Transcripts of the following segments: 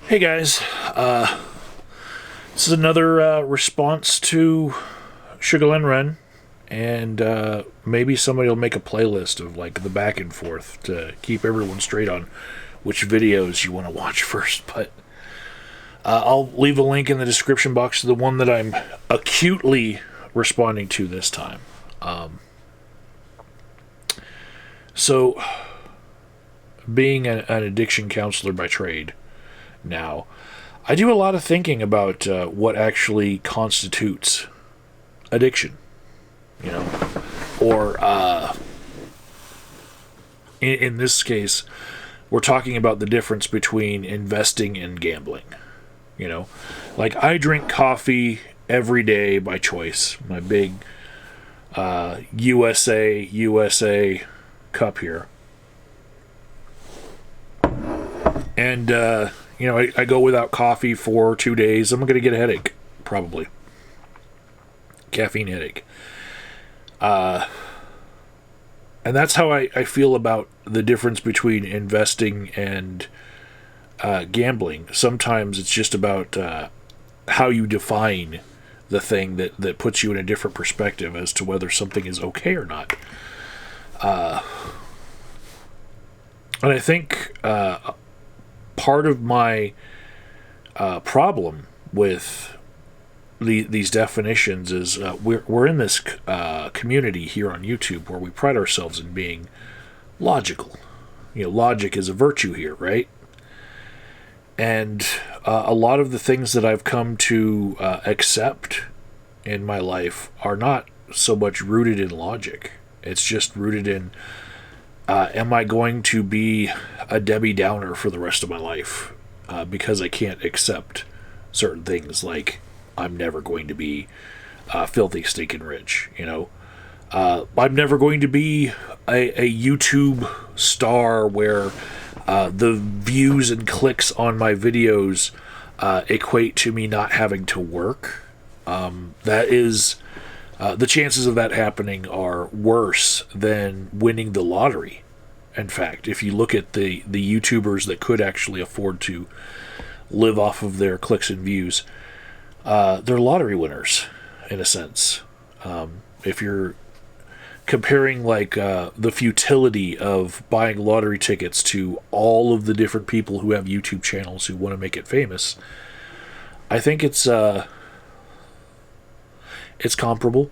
Hey guys, this is another response to Sugalenren, and maybe somebody will make a playlist of like the back and forth to keep everyone straight on which videos you want to watch first. But I'll leave a link in the description box to the one that I'm acutely responding to this time. So, being an addiction counselor by trade now, I do a lot of thinking about what actually constitutes addiction, or in this case, we're talking about the difference between investing and gambling. Like I drink coffee every day by choice. My big USA cup here, and I go without coffee for 2 days. I'm going to get a headache, probably. Caffeine headache. And that's how I feel about the difference between investing and gambling. Sometimes it's just about how you define the thing that puts you in a different perspective as to whether something is okay or not. And I think part of my problem with these definitions is we're in this community here on YouTube where we pride ourselves in being logical. Logic is a virtue here, right? And a lot of the things that I've come to accept in my life are not so much rooted in logic. It's just rooted in am I going to be a Debbie Downer for the rest of my life because I can't accept certain things, like I'm never going to be filthy stinking rich, I'm never going to be a YouTube star where the views and clicks on my videos equate to me not having to work. That is... the chances of that happening are worse than winning the lottery. In fact, if you look at the YouTubers that could actually afford to live off of their clicks and views, they're lottery winners, in a sense. If you're comparing the futility of buying lottery tickets to all of the different people who have YouTube channels who want to make it famous, I think it's comparable,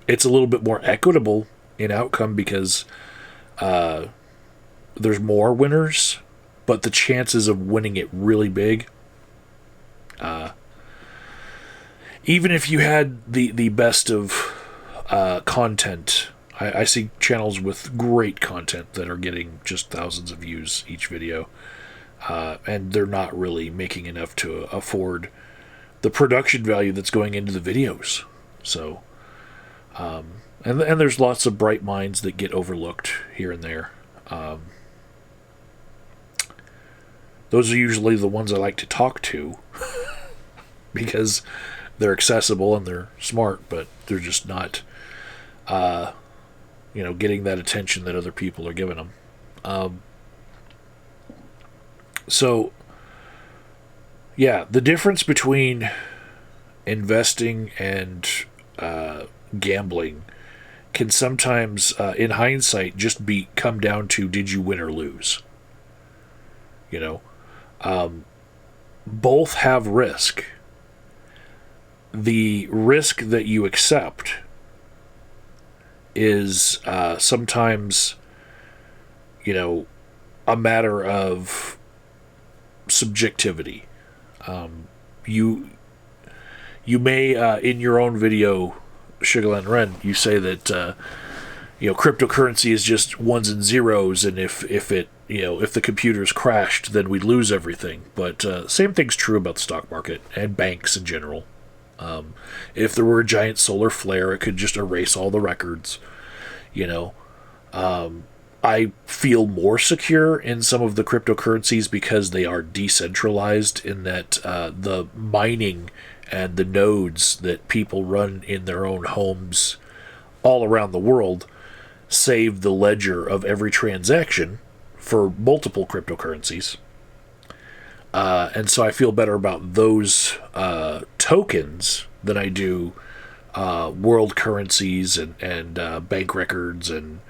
it's a little bit more equitable in outcome because there's more winners, but the chances of winning it really big, even if you had the best of content, I see channels with great content that are getting just thousands of views each video, and they're not really making enough to afford the production value that's going into the videos. So, and there's lots of bright minds that get overlooked here and there. Those are usually the ones I like to talk to because they're accessible and they're smart, but they're just not, getting that attention that other people are giving them. So, yeah, the difference between investing and gambling can sometimes, in hindsight, just come down to did you win or lose. Both have risk. The risk that you accept is sometimes, a matter of subjectivity. You may in your own video, Sugalenren, you say that cryptocurrency is just ones and zeros, and if the computers crashed, then we'd lose everything. But same thing's true about the stock market and banks in general. If there were a giant solar flare, it could just erase all the records. I feel more secure in some of the cryptocurrencies because they are decentralized in that the mining and the nodes that people run in their own homes all around the world save the ledger of every transaction for multiple cryptocurrencies. And so I feel better about those tokens than I do world currencies and bank records and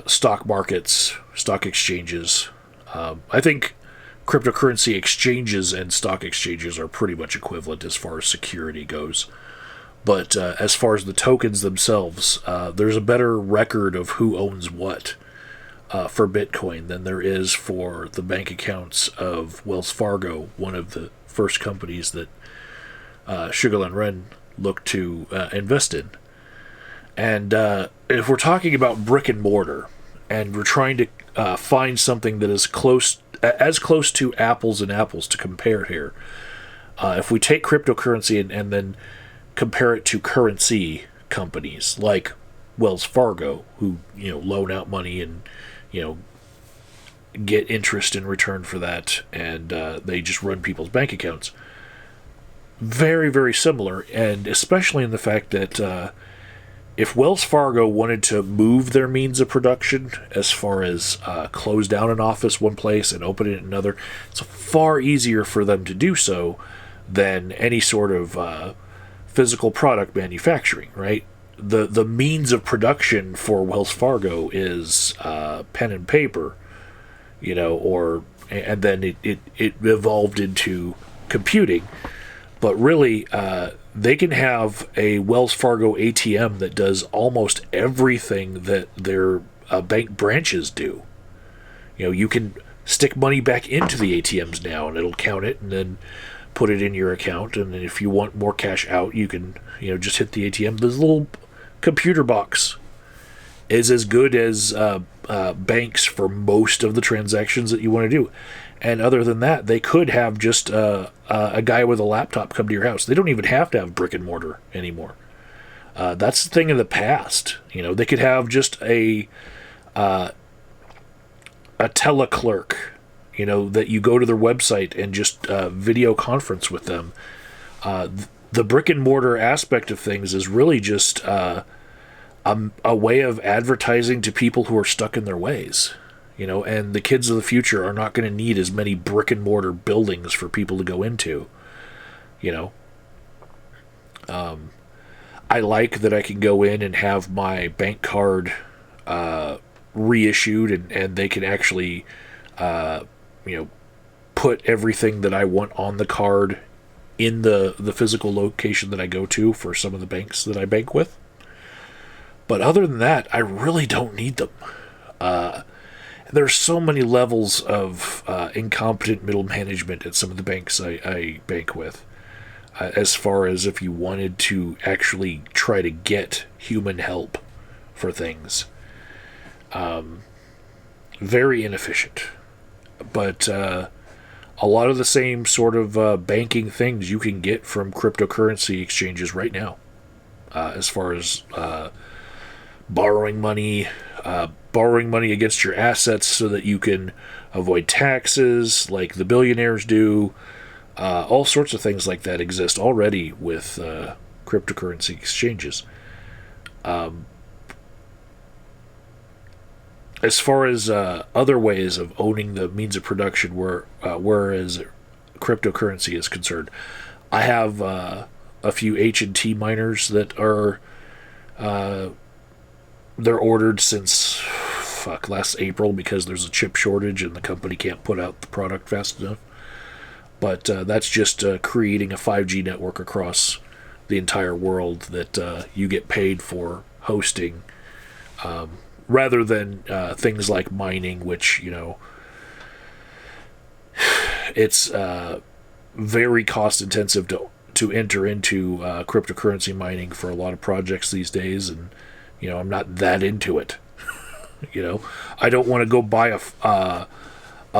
stock markets, stock exchanges. I think cryptocurrency exchanges and stock exchanges are pretty much equivalent as far as security goes. But as far as the tokens themselves, there's a better record of who owns what for Bitcoin than there is for the bank accounts of Wells Fargo, one of the first companies that Sugalenren looked to invest in. And if we're talking about brick and mortar, and we're trying to find something that is as close to apples and apples to compare here, if we take cryptocurrency and then compare it to currency companies like Wells Fargo, who loan out money and get interest in return for that, and they just run people's bank accounts. Very, very similar, and especially in the fact that if Wells Fargo wanted to move their means of production, as far as close down an office one place and open it another, it's far easier for them to do so than any sort of physical product manufacturing, right? The means of production for Wells Fargo is pen and paper, and then it evolved into computing. But really, they can have a Wells Fargo ATM that does almost everything that their bank branches do. You can stick money back into the ATMs now, and it'll count it and then put it in your account. And then if you want more cash out, you can just hit the ATM. This little computer box is as good as banks for most of the transactions that you want to do. And other than that, they could have just a guy with a laptop come to your house. They don't even have to have brick and mortar anymore. That's the thing of the past. They could have just a teleclerk, that you go to their website and just video conference with them. The brick and mortar aspect of things is really just a way of advertising to people who are stuck in their ways. And the kids of the future are not going to need as many brick and mortar buildings for people to go into. I like that I can go in and have my bank card reissued, and they can actually, put everything that I want on the card in the physical location that I go to for some of the banks that I bank with. But other than that, I really don't need them. There's so many levels of incompetent middle management at some of the banks I bank with. As far as if you wanted to actually try to get human help for things. Very inefficient. But a lot of the same sort of banking things you can get from cryptocurrency exchanges right now. As far as borrowing money against your assets so that you can avoid taxes like the billionaires do. All sorts of things like that exist already with cryptocurrency exchanges. As far as other ways of owning the means of production whereas cryptocurrency is concerned, I have a few H&T miners that are they're ordered since last April because there's a chip shortage and the company can't put out the product fast enough. But that's just creating a 5G network across the entire world that you get paid for hosting, rather than things like mining, which, it's very cost intensive to enter into cryptocurrency mining for a lot of projects these days, and I'm not that into it. I don't want to go buy a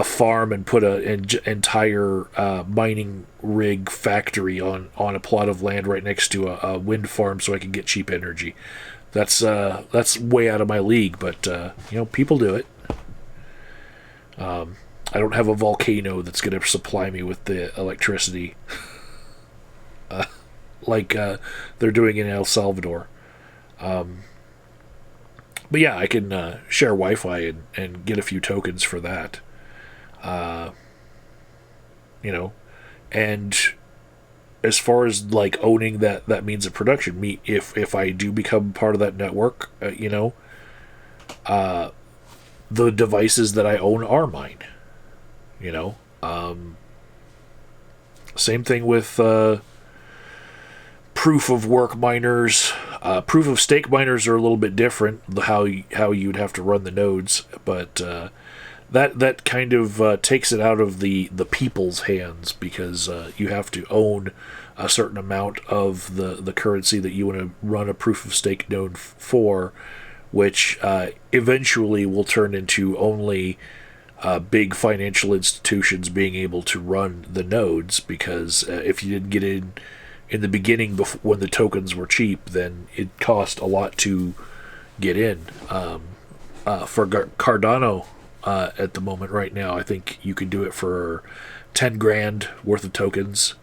farm and put an entire mining rig factory on a plot of land right next to a wind farm so I can get cheap energy. That's way out of my league, but people do it. I don't have a volcano that's going to supply me with the electricity like they're doing in El Salvador. But But yeah, I can share Wi-Fi and get a few tokens for that. Uh, you know, and as far as like owning that means of production, me if I do become part of that network, the devices that I own are mine. You know, same thing with proof of work miners. Proof of stake miners are a little bit different. How you'd have to run the nodes, but that kind of takes it out of the people's hands, because you have to own a certain amount of the currency that you want to run a proof of stake node for, which eventually will turn into only big financial institutions being able to run the nodes, because if you didn't get in the beginning when the tokens were cheap, then it cost a lot to get in. For Cardano, at the moment right now, I think you can do it for 10 grand worth of tokens,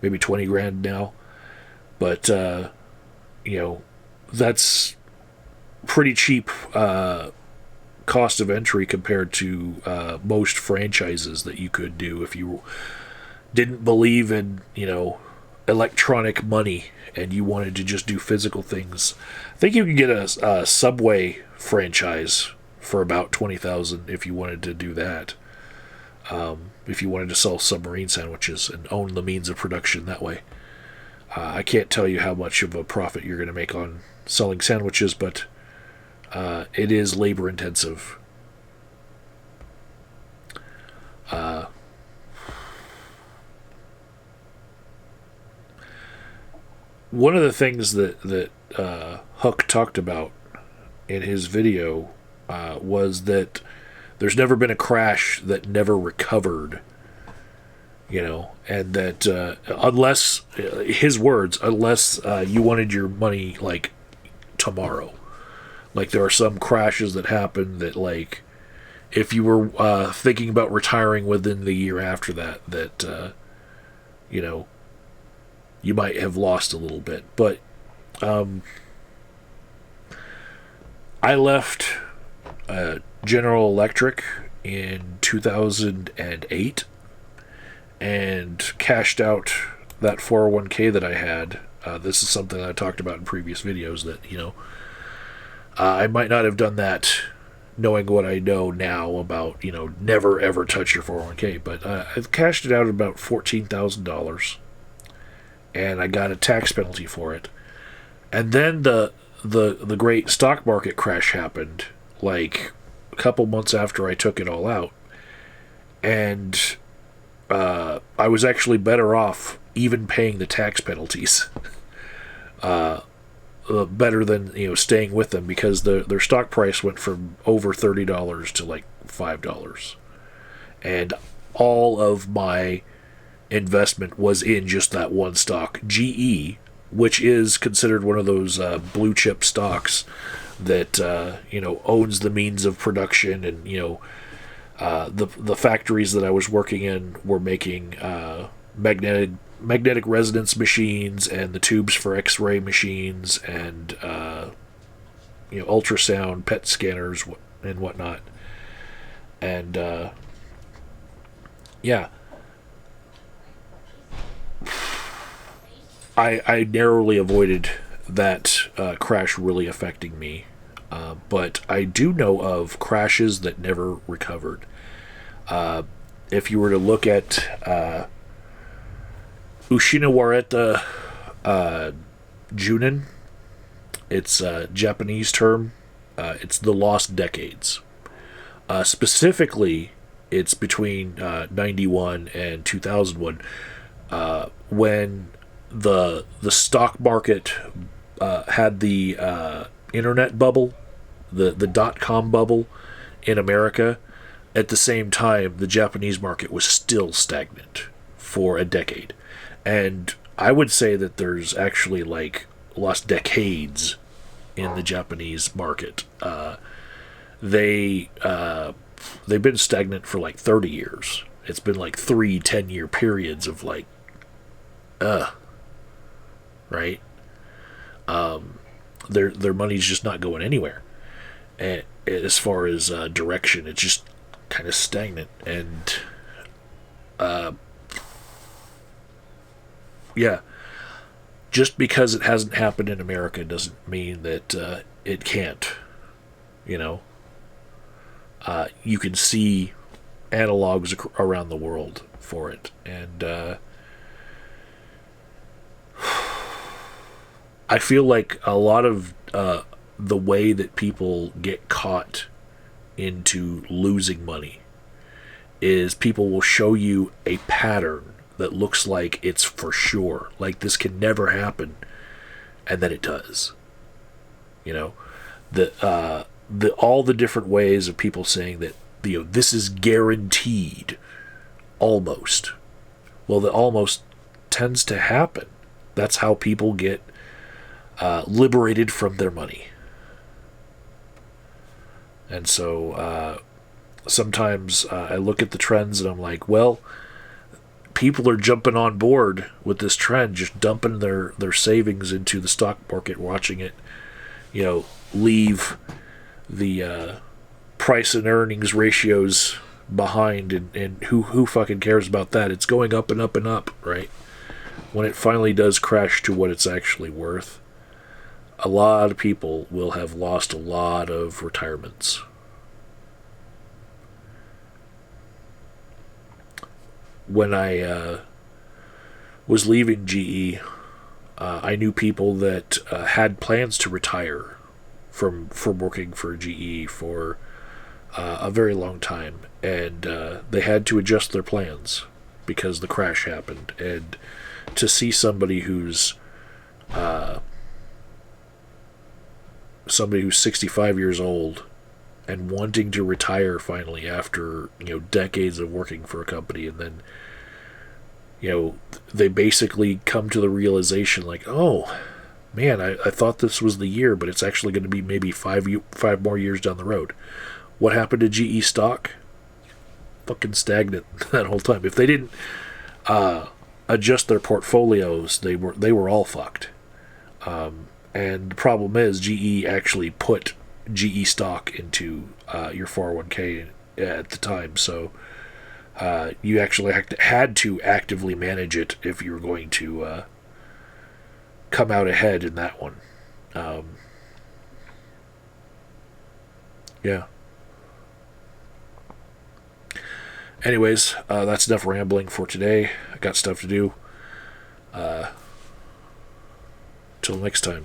maybe 20 grand now. But, that's pretty cheap cost of entry compared to most franchises that you could do if you didn't believe in, electronic money and you wanted to just do physical things. I think you can get a Subway franchise for about 20,000 if you wanted to do that. If you wanted to sell submarine sandwiches and own the means of production that way. I can't tell you how much of a profit you're going to make on selling sandwiches, but it is labor intensive. One of the things that Huck talked about in his video was that there's never been a crash that never recovered, and that unless, his words, unless you wanted your money like tomorrow. Like, there are some crashes that happen that, like, if you were thinking about retiring within the year after that you might have lost a little bit. But I left General Electric in 2008 and cashed out that 401k that I had. This is something that I talked about in previous videos, that, I might not have done that knowing what I know now about, never ever touch your 401k, but I've cashed it out at about $14,000. And I got a tax penalty for it. And then the great stock market crash happened, like a couple months after I took it all out. And I was actually better off even paying the tax penalties. Better than staying with them, because their stock price went from over $30 to like $5. And all of my investment was in just that one stock, GE, which is considered one of those blue chip stocks that owns the means of production, and the factories that I was working in were making magnetic resonance machines and the tubes for X-ray machines and ultrasound PET scanners and whatnot, and yeah. I narrowly avoided that crash really affecting me, but I do know of crashes that never recovered. If you were to look at Ushinewareta Junin, it's a Japanese term. It's the lost decades. Specifically, it's between 91 and 2001, when the stock market had the internet bubble, the .com bubble in America. At the same time, the Japanese market was still stagnant for a decade. And I would say that there's actually like lost decades in the Japanese market. They've been stagnant for like 30 years. It's been like 3 10-year periods of like right? Their money's just not going anywhere. as far as direction. It's just kind of stagnant. And yeah, just because it hasn't happened in America doesn't mean that it can't. You know, you can see analogs around the world for it, and I feel like a lot of the way that people get caught into losing money is people will show you a pattern that looks like it's for sure, like this can never happen, and then it does. You know, the all the different ways of people saying that, you know, this is guaranteed, almost. Well, the almost tends to happen. That's how people get liberated from their money. And so sometimes I look at the trends and I'm like, well, people are jumping on board with this trend, just dumping their savings into the stock market, watching it, you know, leave the price and earnings ratios behind, and who fucking cares about that? It's going up and up and up, right? When it finally does crash to what it's actually worth, a lot of people will have lost a lot of retirements. When I was leaving GE, I knew people that had plans to retire from working for GE for a very long time, and they had to adjust their plans because the crash happened. And to see somebody who's 65 years old and wanting to retire finally after, you know, decades of working for a company, and then, you know, they basically come to the realization like, oh man, I thought this was the year, but it's actually going to be maybe five more years down the road. What happened to GE stock? Fucking stagnant that whole time. If they didn't adjust their portfolios, they were all fucked. And the problem is, GE actually put GE stock into your 401k at the time, so you actually had to actively manage it if you were going to come out ahead in that one. Yeah. Anyways, that's enough rambling for today. I got stuff to do. Till next time.